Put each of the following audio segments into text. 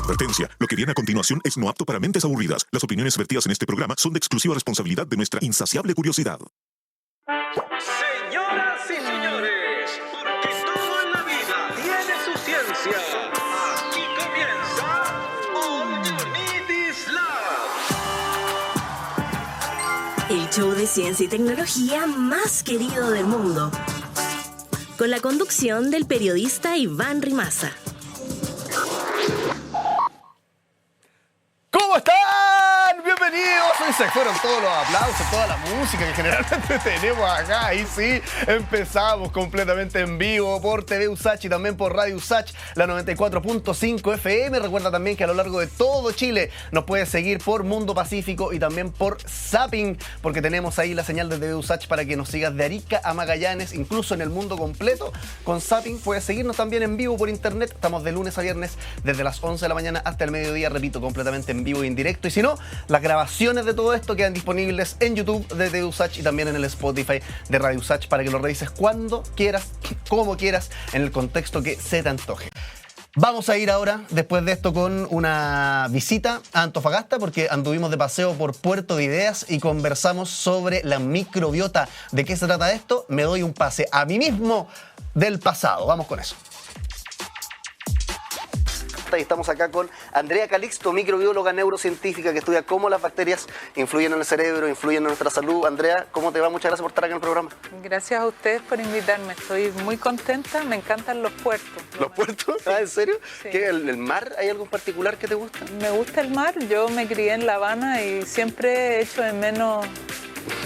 Advertencia, lo que viene a continuación es no apto para mentes aburridas. Las opiniones vertidas en este programa son de exclusiva responsabilidad de nuestra insaciable curiosidad. Señoras y señores, porque todo en la vida tiene su ciencia. Aquí comienza All You Need Is Love. El show de ciencia y tecnología más querido del mundo. Con la conducción del periodista Iván Rimaza. ¿Cómo están? Bienvenidos. Hoy se fueron todos los aplausos, toda la música que generalmente tenemos acá. Y sí, empezamos completamente en vivo por TV USACH y también por Radio USACH, la 94.5 FM. Recuerda también que a lo largo de todo Chile nos puedes seguir por Mundo Pacífico y también por Zapping, porque tenemos ahí la señal de TV USACH para que nos sigas de Arica a Magallanes, incluso en el mundo completo. Con Zapping puedes seguirnos también en vivo por internet. Estamos de lunes a viernes desde las 11 de la mañana hasta el mediodía, repito, completamente en vivo e indirecto. Y si no, las grabaciones de todo esto quedan disponibles en YouTube de TV USACH y también en el Spotify de Radio USACH para que lo revises cuando quieras, como quieras, en el contexto que se te antoje. Vamos a ir ahora, después de esto, con una visita a Antofagasta, porque anduvimos de paseo por Puerto de Ideas y conversamos sobre la microbiota. ¿De qué se trata esto? Me doy un pase a mí mismo del pasado. Vamos con eso. Y estamos acá con Andrea Calixto, microbióloga neurocientífica que estudia cómo las bacterias influyen en el cerebro, influyen en nuestra salud. Andrea, ¿cómo te va? Muchas gracias por estar acá en el programa. Gracias a ustedes por invitarme. Estoy muy contenta. Me encantan los puertos. ¿Los puertos? Sí. ¿Ah, en serio? Sí. ¿Qué, el mar? ¿Hay algo en particular que te gusta? Me gusta el mar. Yo me crié en La Habana y siempre echo de menos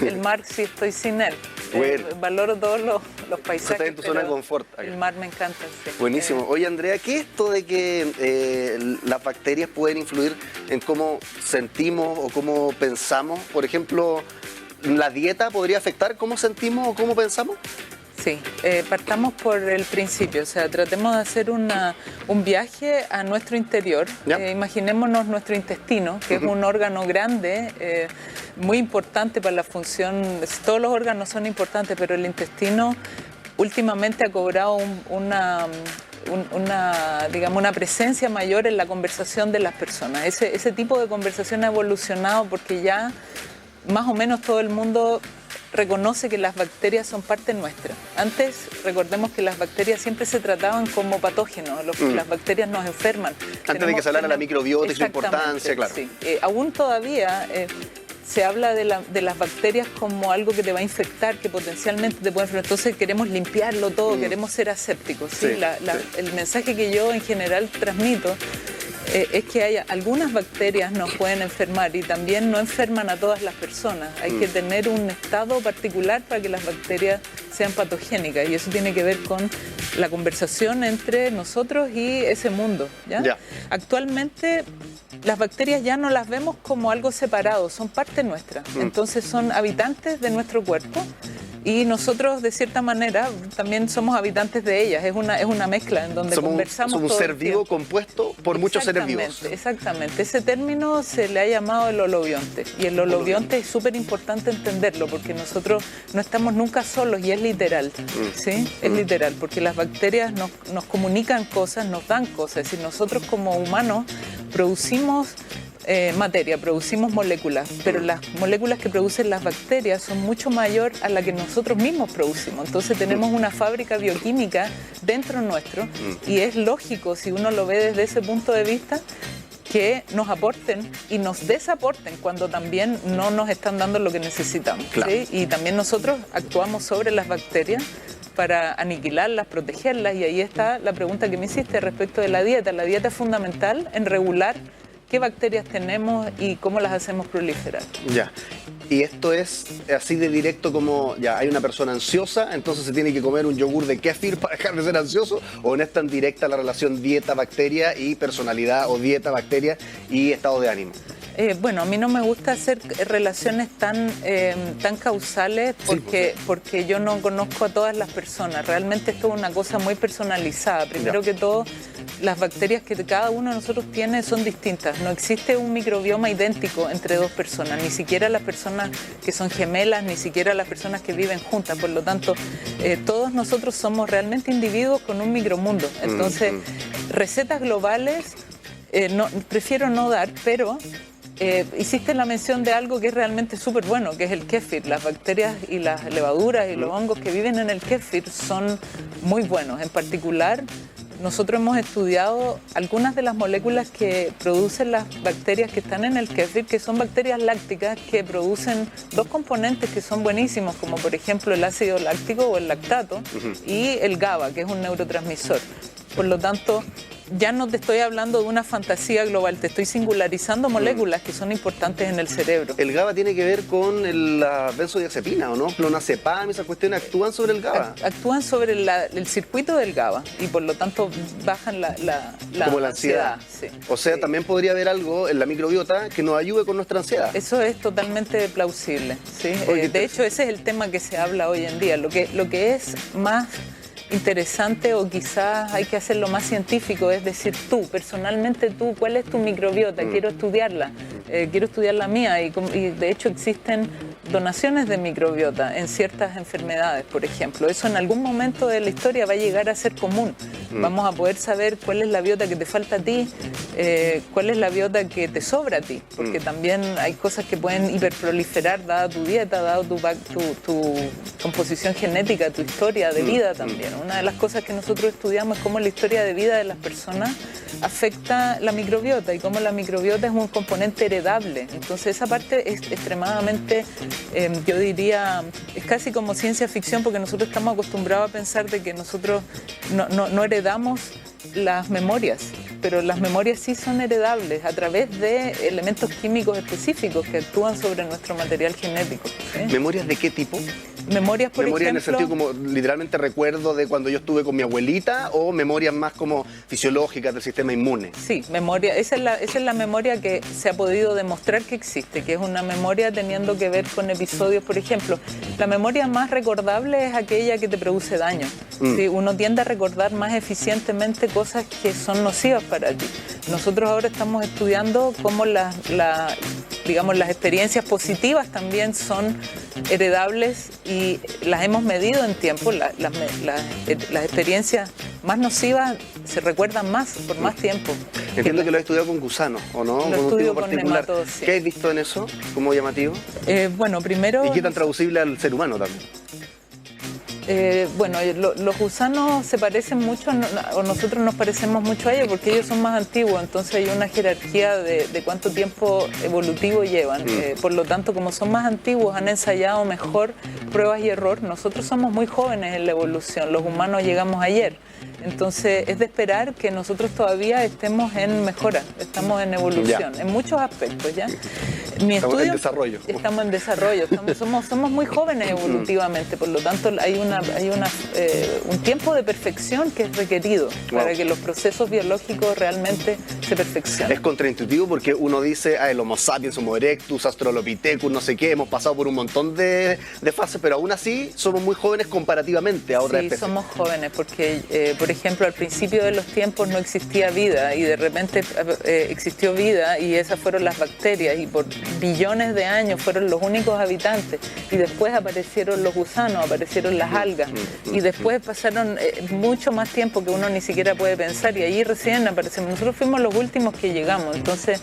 el mar si estoy sin él. Bueno. Valoro todos los paisajes. Está en tu zona de confort. Acá. El mar me encanta. Sí. Buenísimo. Oye, Andrea, ¿qué es esto de que las bacterias pueden influir en cómo sentimos o cómo pensamos? Por ejemplo, ¿la dieta podría afectar cómo sentimos o cómo pensamos? Sí, partamos por el principio, o sea, tratemos de hacer un viaje a nuestro interior. Imaginémonos nuestro intestino, que es un órgano grande, muy importante para la función. Todos los órganos son importantes, pero el intestino últimamente ha cobrado una presencia mayor en la conversación de las personas. Ese tipo de conversación ha evolucionado porque ya más o menos todo el mundo reconoce que las bacterias son parte nuestra. Antes, recordemos que las bacterias siempre se trataban como patógenos, las bacterias nos enferman. Antes de que se hablara la microbiota y su importancia, claro. Sí. Aún todavía se habla de las bacterias como algo que te va a infectar, que potencialmente te puede enfermar. Entonces queremos limpiarlo todo, queremos ser asépticos. ¿sí? El mensaje que yo en general transmito es que hay algunas bacterias nos pueden enfermar y también no enferman a todas las personas. Hay que tener un estado particular para que las bacterias sean patogénicas y eso tiene que ver con la conversación entre nosotros y ese mundo. ¿ya? Actualmente las bacterias ya no las vemos como algo separado, son parte nuestra. Entonces son habitantes de nuestro cuerpo. Y nosotros, de cierta manera, también somos habitantes de ellas. Es una mezcla en donde conversamos todo el tiempo. Somos un ser vivo compuesto por muchos seres vivos. Exactamente. Ese término se le ha llamado el holobionte. Y el holobionte es súper importante entenderlo porque nosotros no estamos nunca solos y es literal. ¿sí? Es literal porque las bacterias nos comunican cosas, nos dan cosas. Es decir, nosotros como humanos producimos materia, producimos moléculas, pero las moléculas que producen las bacterias son mucho mayor a la que nosotros mismos producimos. Entonces tenemos una fábrica bioquímica dentro nuestro y es lógico, si uno lo ve desde ese punto de vista, que nos aporten y nos desaporten cuando también no nos están dando lo que necesitamos. Claro. ¿sí? Y también nosotros actuamos sobre las bacterias para aniquilarlas, protegerlas, y ahí está la pregunta que me hiciste respecto de la dieta. La dieta es fundamental en regular qué bacterias tenemos y cómo las hacemos proliferar. Ya. Y esto es así de directo como, ya, hay una persona ansiosa, entonces se tiene que comer un yogur de kéfir para dejar de ser ansioso, o no es tan directa la relación dieta-bacteria y personalidad, o dieta-bacteria y estado de ánimo. Bueno, a mí no me gusta hacer relaciones tan causales porque yo no conozco a todas las personas. Realmente esto es una cosa muy personalizada. Primero que todo, las bacterias que cada uno de nosotros tiene son distintas. No existe un microbioma idéntico entre dos personas, ni siquiera las personas que son gemelas, ni siquiera las personas que viven juntas. Por lo tanto, todos nosotros somos realmente individuos con un micromundo. Entonces, recetas globales prefiero no dar, pero hiciste la mención de algo que es realmente súper bueno, que es el kéfir. Las bacterias y las levaduras y los hongos que viven en el kéfir son muy buenos. En particular, nosotros hemos estudiado algunas de las moléculas que producen las bacterias que están en el kéfir, que son bacterias lácticas que producen dos componentes que son buenísimos, como por ejemplo el ácido láctico o el lactato y el GABA, que es un neurotransmisor. Por lo tanto, ya no te estoy hablando de una fantasía global, te estoy singularizando moléculas que son importantes en el cerebro. El GABA tiene que ver con la benzodiazepina, ¿o no? Clonazepam, esas cuestiones actúan sobre el GABA. Actúan sobre el circuito del GABA y por lo tanto bajan la como la ansiedad. Sí. O sea, también podría haber algo en la microbiota que nos ayude con nuestra ansiedad. Eso es totalmente plausible, ¿sí? De hecho, ese es el tema que se habla hoy en día. Lo que es más interesante o quizás hay que hacerlo más científico, es decir, tú, personalmente tú, ¿cuál es tu microbiota? Quiero estudiarla, quiero estudiar la mía y de hecho existen donaciones de microbiota en ciertas enfermedades, por ejemplo. Eso en algún momento de la historia va a llegar a ser común. Vamos a poder saber cuál es la biota que te falta a ti, cuál es la biota que te sobra a ti, porque también hay cosas que pueden hiperproliferar dada tu dieta, dada tu composición genética, tu historia de vida también. Una de las cosas que nosotros estudiamos es cómo la historia de vida de las personas afecta la microbiota y cómo la microbiota es un componente heredable. Entonces esa parte es extremadamente, yo diría, es casi como ciencia ficción, porque nosotros estamos acostumbrados a pensar de que nosotros no heredamos las memorias, pero las memorias sí son heredables a través de elementos químicos específicos que actúan sobre nuestro material genético. ¿Sí? ¿Memorias de qué tipo? Memorias, por ejemplo... en el sentido como literalmente recuerdo de cuando yo estuve con mi abuelita, o memorias más como fisiológicas del sistema inmune. Sí, memoria. Esa es la memoria que se ha podido demostrar que existe, que es una memoria teniendo que ver con episodios, por ejemplo. La memoria más recordable es aquella que te produce daño. ¿Sí? Uno tiende a recordar más eficientemente cosas que son nocivas para ti. Nosotros ahora estamos estudiando cómo las experiencias positivas también son heredables y las hemos medido en tiempo. Las experiencias más nocivas se recuerdan más, por más tiempo. Entiendo que lo has estudiado con gusanos, ¿o no? Lo estudio con nematodos, sí. ¿Qué has visto en eso como llamativo? Bueno, primero... ¿Y qué tan traducible al ser humano también? Los gusanos se parecen mucho, o nosotros nos parecemos mucho a ellos porque ellos son más antiguos, entonces hay una jerarquía de cuánto tiempo evolutivo llevan. Por lo tanto, como son más antiguos, han ensayado mejor pruebas y error. Nosotros somos muy jóvenes en la evolución, los humanos llegamos ayer. Entonces es de esperar que nosotros todavía estemos en mejora, estamos en evolución, en muchos aspectos, ¿ya? Estamos en desarrollo. Estamos en desarrollo, somos muy jóvenes evolutivamente, por lo tanto hay un tiempo de perfección que es requerido para que los procesos biológicos realmente se perfeccionen. Es contraintuitivo porque uno dice, el Homo sapiens, Homo erectus, Australopithecus, no sé qué, hemos pasado por un montón de fases, pero aún así somos muy jóvenes comparativamente a otras especies. Sí, somos jóvenes porque, por ejemplo, al principio de los tiempos no existía vida y de repente existió vida y esas fueron las bacterias y por billones de años fueron los únicos habitantes y después aparecieron los gusanos, aparecieron las algas y después pasaron mucho más tiempo que uno ni siquiera puede pensar y allí recién aparecemos. Nosotros fuimos los últimos que llegamos, entonces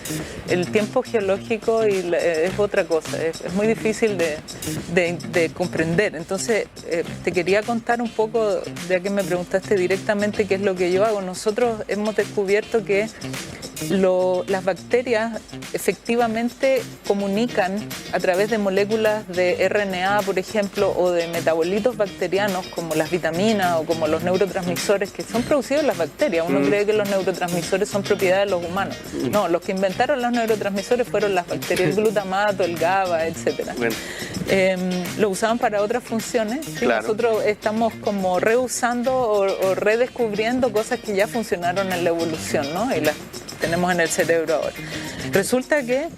el tiempo geológico es otra cosa, es muy difícil de comprender. Entonces te quería contar un poco, ya que me preguntaste directamente qué es lo que yo hago. Nosotros hemos descubierto que las bacterias efectivamente comunican a través de moléculas de RNA, por ejemplo, o de metabolitos bacterianos como las vitaminas o como los neurotransmisores que son producidos en las bacterias. Uno cree que los neurotransmisores son propiedad de los humanos. No, los que inventaron los neurotransmisores fueron las bacterias, el glutamato, el GABA, etc. Bueno. Lo usaban para otras funciones. ¿Sí? Claro. Nosotros estamos como reusando o redescubriendo cosas que ya funcionaron en la evolución, ¿no? Y las tenemos en el cerebro ahora. Resulta que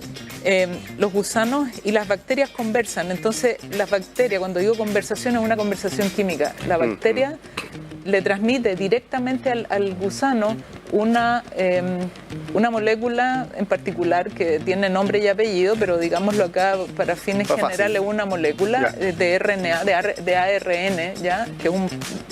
los gusanos y las bacterias conversan. Entonces, las bacterias, cuando digo conversación, es una conversación química. La bacteria le transmite directamente al gusano una molécula en particular que tiene nombre y apellido, pero digámoslo acá para fines generales, una molécula de RNA, de ARN, ¿ya? Que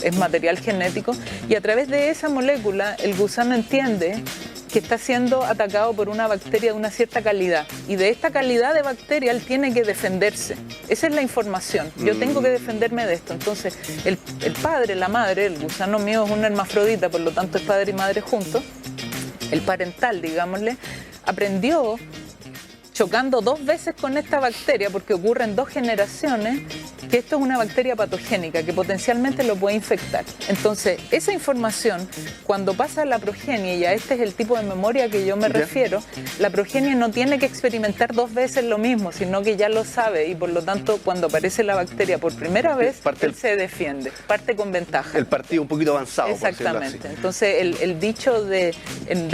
es material genético, y a través de esa molécula el gusano entiende que está siendo atacado por una bacteria de una cierta calidad. Y de esta calidad de bacteria él tiene que defenderse. Esa es la información. Yo tengo que defenderme de esto. Entonces, el padre, la madre, el gusano mío es una hermafrodita, por lo tanto es padre y madre juntos. El parental, digámosle, aprendió chocando 2 veces con esta bacteria, porque ocurre en 2 generaciones, que esto es una bacteria patogénica que potencialmente lo puede infectar. Entonces, esa información, cuando pasa a la progenie, y a este es el tipo de memoria que yo me refiero, la progenie no tiene que experimentar 2 veces lo mismo, sino que ya lo sabe, y por lo tanto, cuando aparece la bacteria por primera vez, él se defiende, parte con ventaja. El partido un poquito avanzado. Exactamente. Entonces, el dicho de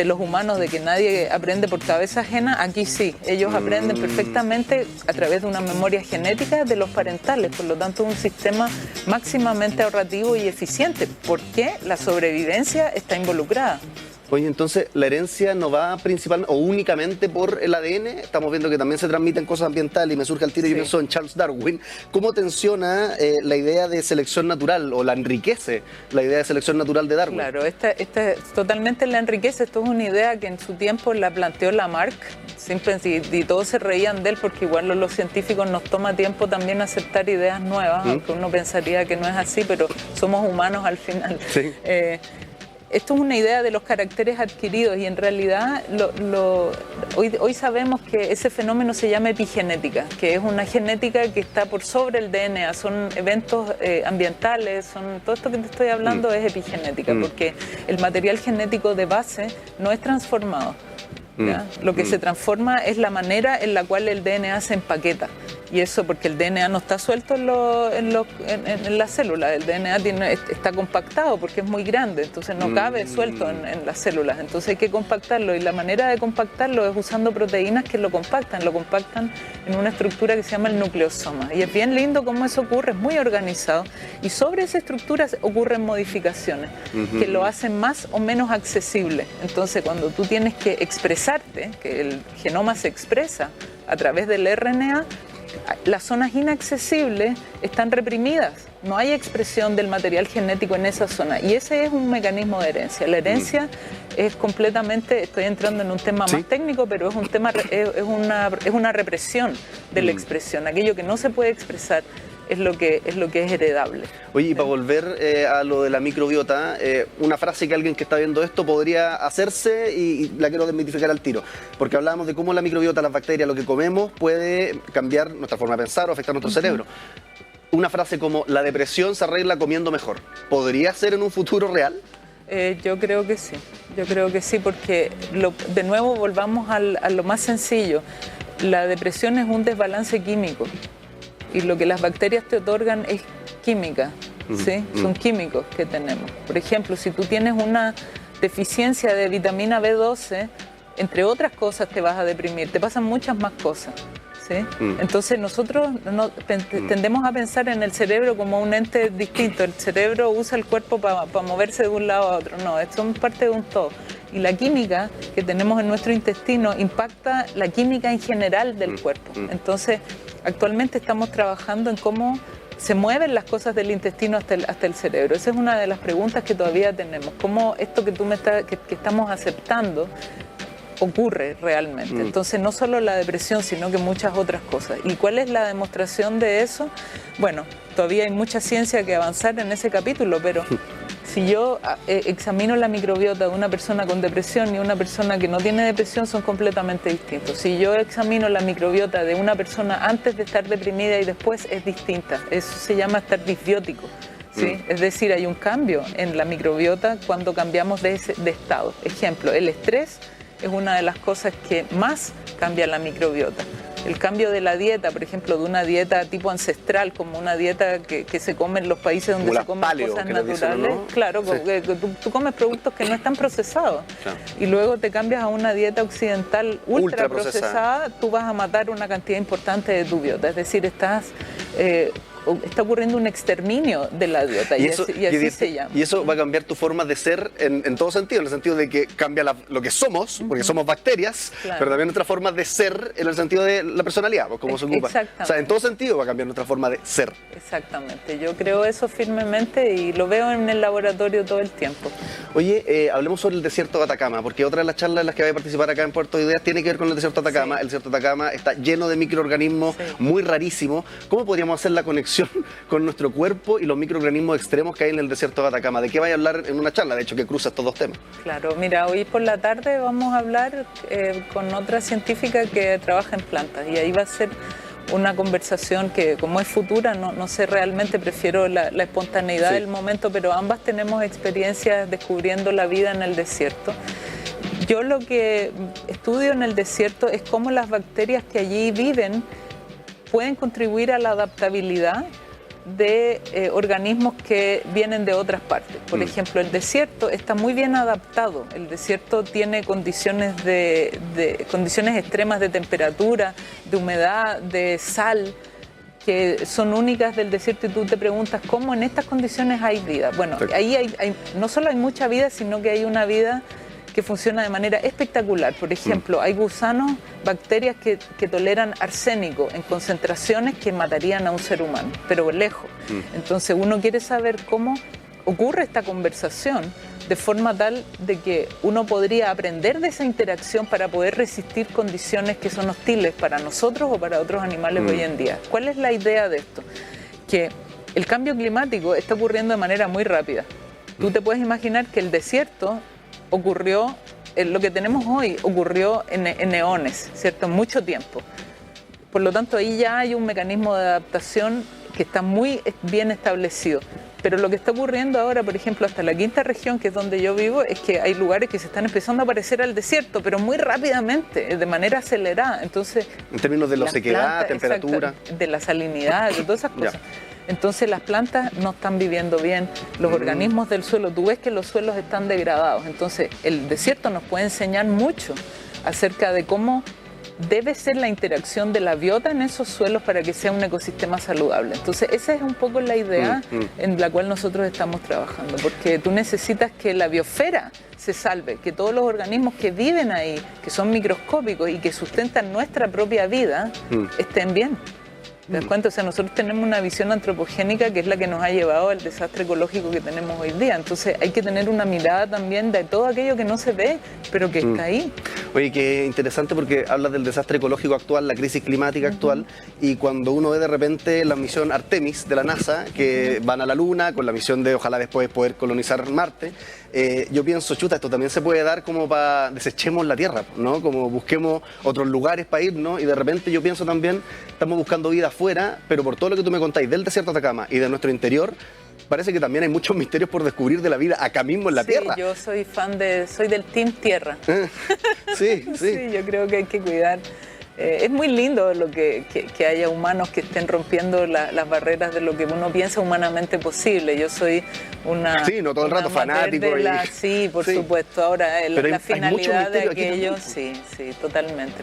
los humanos de que nadie aprende por cabeza ajena, aquí sí, ellos aprenden perfectamente a través de una memoria genética de los parentales. Por lo tanto, es un sistema máximamente ahorrativo y eficiente, porque la sobrevivencia está involucrada. Oye, entonces, ¿la herencia no va principalmente o únicamente por el ADN? Estamos viendo que también se transmiten cosas ambientales y me surge al tiro, yo pienso en Charles Darwin. ¿Cómo tensiona la idea de selección natural o la enriquece la idea de selección natural de Darwin? Claro, esta totalmente la enriquece. Esto es una idea que en su tiempo la planteó Lamarck, siempre, y todos se reían de él porque igual los científicos nos toma tiempo también aceptar ideas nuevas, aunque uno pensaría que no es así, pero somos humanos al final. Sí. Esto es una idea de los caracteres adquiridos y en realidad hoy sabemos que ese fenómeno se llama epigenética, que es una genética que está por sobre el DNA, son eventos ambientales, todo esto que te estoy hablando es epigenética, porque el material genético de base no es transformado. ¿Ya? Lo que se transforma es la manera en la cual el DNA se empaqueta. Y eso porque el DNA no está suelto en las células, el DNA está compactado porque es muy grande, entonces no cabe suelto en las células, entonces hay que compactarlo y la manera de compactarlo es usando proteínas que lo compactan en una estructura que se llama el nucleosoma. Y es bien lindo cómo eso ocurre, es muy organizado y sobre esa estructura ocurren modificaciones que lo hacen más o menos accesible. Entonces cuando tú tienes que expresarte, que el genoma se expresa a través del RNA, las zonas inaccesibles están reprimidas, no hay expresión del material genético en esa zona y ese es un mecanismo de herencia. La herencia es completamente, estoy entrando en un tema más técnico, pero es un tema, es una represión de la expresión, aquello que no se puede expresar. Es lo que es heredable. Oye, y para volver a lo de la microbiota, una frase que alguien que está viendo esto podría hacerse y la quiero desmitificar al tiro, porque hablábamos de cómo la microbiota, las bacterias, lo que comemos puede cambiar nuestra forma de pensar o afectar nuestro cerebro. Una frase como la depresión se arregla comiendo mejor, ¿podría ser en un futuro real? Yo creo que sí, porque de nuevo volvamos a lo más sencillo. La depresión es un desbalance químico. Y lo que las bacterias te otorgan es química, ¿sí? Son químicos que tenemos. Por ejemplo, si tú tienes una deficiencia de vitamina B12, entre otras cosas te vas a deprimir, te pasan muchas más cosas, ¿sí? Entonces nosotros tendemos a pensar en el cerebro como un ente distinto. El cerebro usa el cuerpo para moverse de un lado a otro. No, son parte de un todo. Y la química que tenemos en nuestro intestino impacta la química en general del cuerpo. Entonces, actualmente estamos trabajando en cómo se mueven las cosas del intestino hasta el cerebro. Esa es una de las preguntas que todavía tenemos. ¿Cómo esto que estamos aceptando ocurre realmente? Entonces, no solo la depresión, sino que muchas otras cosas. ¿Y cuál es la demostración de eso? Bueno, todavía hay mucha ciencia que avanzar en ese capítulo, pero si yo examino la microbiota de una persona con depresión y una persona que no tiene depresión, son completamente distintos. Si yo examino la microbiota de una persona antes de estar deprimida y después, es distinta. Eso se llama estar disbiótico, ¿sí? Es decir, hay un cambio en la microbiota cuando cambiamos de estado. Ejemplo, el estrés es una de las cosas que más cambia la microbiota. El cambio de la dieta, por ejemplo, de una dieta tipo ancestral, como una dieta que se come en los países donde se comen cosas naturales. ¿No? Claro, sí. Tú comes productos que no están procesados. Claro. Y luego te cambias a una dieta occidental ultra procesada, tú vas a matar una cantidad importante de tu biota. Es decir, estás está ocurriendo un exterminio de la biota, y así se llama. Y eso va a cambiar tu forma de ser en todo sentido, en el sentido de que cambia lo que somos, porque somos bacterias, claro, pero también nuestra forma de ser en el sentido de la personalidad, pues, cómo se ocupa. O sea, en todo sentido va a cambiar nuestra forma de ser. Exactamente, yo creo eso firmemente y lo veo en el laboratorio todo el tiempo. Oye, hablemos sobre el desierto de Atacama, porque otra de las charlas en las que voy a participar acá en Puerto de Ideas tiene que ver con el desierto de Atacama. Sí. El desierto de Atacama está lleno de microorganismos, sí, muy rarísimos. ¿Cómo podríamos hacer la conexión con nuestro cuerpo y los microorganismos extremos que hay en el desierto de Atacama? ¿De qué vaya a hablar en una charla, de hecho, que cruza estos dos temas? Claro, mira, hoy por la tarde vamos a hablar con otra científica que trabaja en plantas, y ahí va a ser una conversación que, como es futura, no sé realmente, prefiero la espontaneidad, sí, del momento, pero ambas tenemos experiencias descubriendo la vida en el desierto. Yo lo que estudio en el desierto es cómo las bacterias que allí viven pueden contribuir a la adaptabilidad de organismos que vienen de otras partes. Por ejemplo, el desierto está muy bien adaptado. El desierto tiene condiciones condiciones extremas de temperatura, de humedad, de sal, que son únicas del desierto, y tú te preguntas cómo en estas condiciones hay vida. Bueno, ahí no solo hay mucha vida, sino que hay una vida que funciona de manera espectacular. Por ejemplo, hay gusanos, bacterias que toleran arsénico en concentraciones que matarían a un ser humano, pero lejos. Entonces uno quiere saber cómo ocurre esta conversación de forma tal de que uno podría aprender de esa interacción para poder resistir condiciones que son hostiles para nosotros o para otros animales hoy en día. ¿Cuál es la idea de esto? Que el cambio climático está ocurriendo de manera muy rápida. Tú te puedes imaginar que el desierto ocurrió, lo que tenemos hoy ocurrió en eones, ¿cierto? En mucho tiempo. Por lo tanto, ahí ya hay un mecanismo de adaptación que está muy bien establecido. Pero lo que está ocurriendo ahora, por ejemplo, hasta la quinta región, que es donde yo vivo, es que hay lugares que se están empezando a parecer al desierto, pero muy rápidamente, de manera acelerada. Entonces, en términos de la sequedad, temperatura, de la salinidad, de todas esas cosas. Entonces las plantas no están viviendo bien, los organismos del suelo, tú ves que los suelos están degradados. Entonces el desierto nos puede enseñar mucho acerca de cómo debe ser la interacción de la biota en esos suelos para que sea un ecosistema saludable. Entonces esa es un poco la idea en la cual nosotros estamos trabajando, porque tú necesitas que la biosfera se salve, que todos los organismos que viven ahí, que son microscópicos y que sustentan nuestra propia vida, estén bien. ¿Te das cuenta? O sea, nosotros tenemos una visión antropogénica que es la que nos ha llevado al desastre ecológico que tenemos hoy día. Entonces hay que tener una mirada también de todo aquello que no se ve, pero que está ahí. Oye, qué interesante, porque hablas del desastre ecológico actual, la crisis climática actual, y cuando uno ve de repente la misión Artemis de la NASA, que van a la Luna con la misión de ojalá después poder colonizar Marte, yo pienso, chuta, esto también se puede dar como para desechemos la Tierra, ¿no? Como busquemos otros lugares para irnos, y de repente yo pienso también, estamos buscando vida afuera, pero por todo lo que tú me contáis del desierto de Atacama y de nuestro interior, parece que también hay muchos misterios por descubrir de la vida acá mismo en la Tierra. Sí, yo soy soy del Team Tierra. Sí. Sí, yo creo que hay que cuidar. Es muy lindo que haya humanos que estén rompiendo las barreras de lo que uno piensa humanamente posible. Yo soy una... Sí, no todo el rato fanático. Sí, por supuesto. Ahora, la finalidad de aquello, sí, totalmente.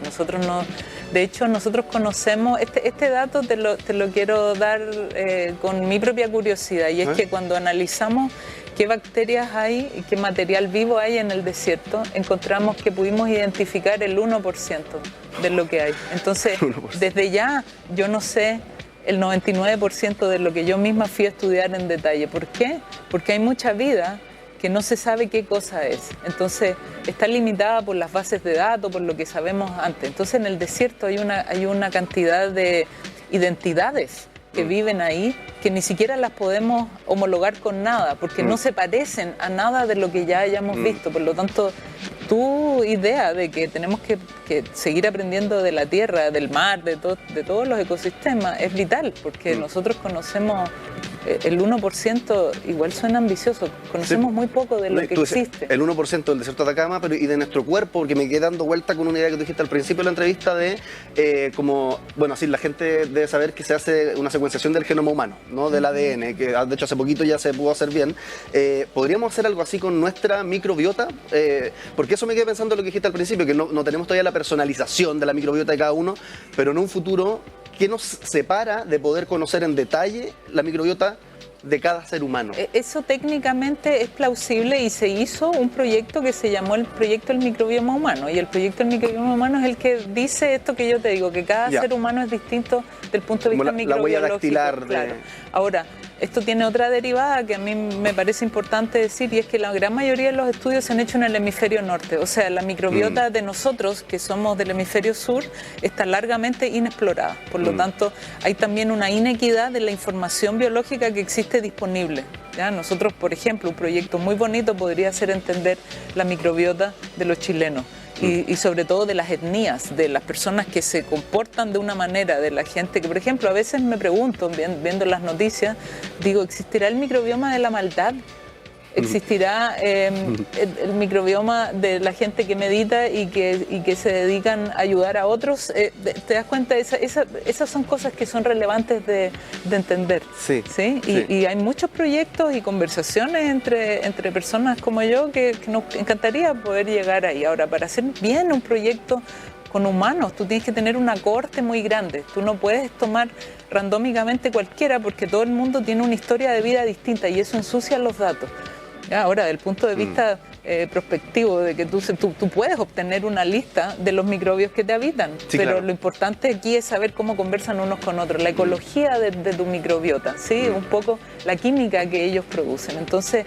De hecho, nosotros conocemos... Este dato te lo quiero dar con mi propia curiosidad, y es que cuando analizamos qué bacterias hay y qué material vivo hay en el desierto, encontramos que pudimos identificar el 1% de lo que hay. Entonces, desde ya, yo no sé el 99% de lo que yo misma fui a estudiar en detalle. ¿Por qué? Porque hay mucha vida que no se sabe qué cosa es. Entonces, está limitada por las bases de datos, por lo que sabemos antes. Entonces, en el desierto hay una cantidad de identidades que viven ahí, que ni siquiera las podemos homologar con nada, porque no se parecen a nada de lo que ya hayamos visto. Por lo tanto, tu idea de que tenemos que seguir aprendiendo de la tierra, del mar, de todos los ecosistemas, es vital, porque nosotros conocemos el 1%, igual suena ambicioso, conocemos muy poco de lo que existe. El 1% del desierto de Atacama, pero y de nuestro cuerpo, porque me quedé dando vuelta con una idea que tú dijiste al principio de la entrevista de así la gente debe saber que se hace una secuenciación del genoma humano, ¿no? Del ADN, que de hecho hace poquito ya se pudo hacer bien. ¿Podríamos hacer algo así con nuestra microbiota? Porque eso me quedé pensando en lo que dijiste al principio, que no tenemos todavía la personalización de la microbiota de cada uno, pero en un futuro ¿Qué nos separa de poder conocer en detalle la microbiota de cada ser humano? Eso técnicamente es plausible y se hizo un proyecto que se llamó el proyecto del microbioma humano, y el proyecto del microbioma humano es el que dice esto que yo te digo, que cada ser humano es distinto del punto de vista microbiológico. La huella dactilar. Claro. Ahora, esto tiene otra derivada que a mí me parece importante decir, y es que la gran mayoría de los estudios se han hecho en el hemisferio norte. O sea, la microbiota de nosotros, que somos del hemisferio sur, está largamente inexplorada. Por lo tanto, hay también una inequidad de la información biológica que existe disponible. ¿Ya? Nosotros, por ejemplo, un proyecto muy bonito podría ser entender la microbiota de los chilenos. Y sobre todo de las etnias, de las personas que se comportan de una manera, de la gente que, por ejemplo, a veces me pregunto, viendo las noticias, digo, ¿existirá el microbioma de la maldad? ¿Existirá el microbioma de la gente que medita y que se dedican a ayudar a otros? ¿Te das cuenta? Esas son cosas que son relevantes de entender. Sí. Y hay muchos proyectos y conversaciones entre personas como yo que nos encantaría poder llegar ahí. Ahora, para hacer bien un proyecto con humanos, tú tienes que tener una cohorte muy grande. Tú no puedes tomar randómicamente cualquiera porque todo el mundo tiene una historia de vida distinta y eso ensucia los datos. Ahora, del punto de vista prospectivo, de que tú puedes obtener una lista de los microbios que te habitan, pero claro, lo importante aquí es saber cómo conversan unos con otros, la ecología de tu microbiota, ¿sí? Un poco la química que ellos producen. Entonces,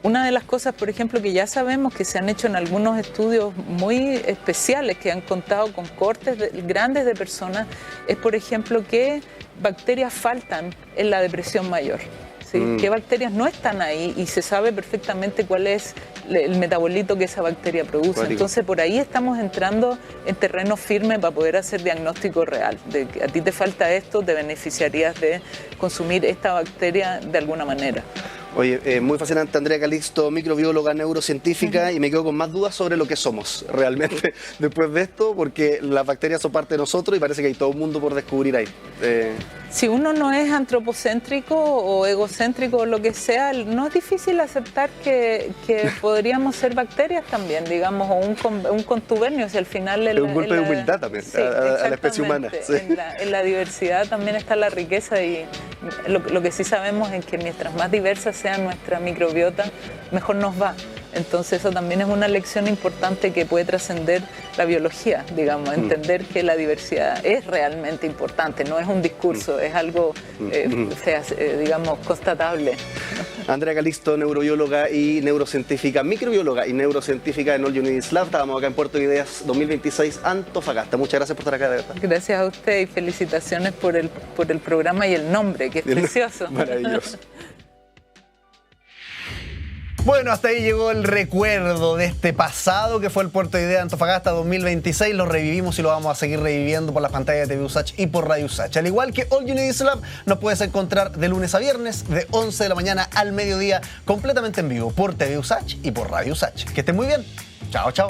una de las cosas, por ejemplo, que ya sabemos que se han hecho en algunos estudios muy especiales que han contado con cohortes grandes de personas, es, por ejemplo, qué bacterias faltan en la depresión mayor. ¿Sí? ¿Qué bacterias no están ahí? Y se sabe perfectamente cuál es el metabolito que esa bacteria produce. Entonces, por ahí estamos entrando en terreno firme para poder hacer diagnóstico real. De que a ti te falta esto, te beneficiarías de consumir esta bacteria de alguna manera. Oye, muy fascinante, Andrea Calixto, microbióloga, neurocientífica, y me quedo con más dudas sobre lo que somos realmente después de esto, porque las bacterias son parte de nosotros y parece que hay todo un mundo por descubrir ahí. Si uno no es antropocéntrico o egocéntrico o lo que sea, no es difícil aceptar que podríamos ser bacterias también, digamos, o un contubernio, si al final... Es un golpe de humildad también, sí, a la especie humana. Sí. En la diversidad también está la riqueza, y lo que sí sabemos es que mientras más diversa sea nuestra microbiota, mejor nos va. Entonces eso también es una lección importante que puede trascender la biología, digamos, entender que la diversidad es realmente importante, no es un discurso, es algo, digamos, constatable. Andrea Calixto, neurobióloga y neurocientífica, microbióloga y neurocientífica en All You Need Is Lab. Estábamos acá en Puerto Ideas 2026, Antofagasta. Muchas gracias por estar acá, de verdad. Gracias a usted y felicitaciones por el programa y el nombre, que es precioso. Maravilloso. Bueno, hasta ahí llegó el recuerdo de este pasado que fue el Puerto Ideas Antofagasta 2026. Lo revivimos y lo vamos a seguir reviviendo por las pantallas de TV USACH y por Radio USACH. Al igual que All You Need Is Lab, nos puedes encontrar de lunes a viernes, de 11 de la mañana al mediodía, completamente en vivo por TV USACH y por Radio USACH. Que estén muy bien. Chao, chao.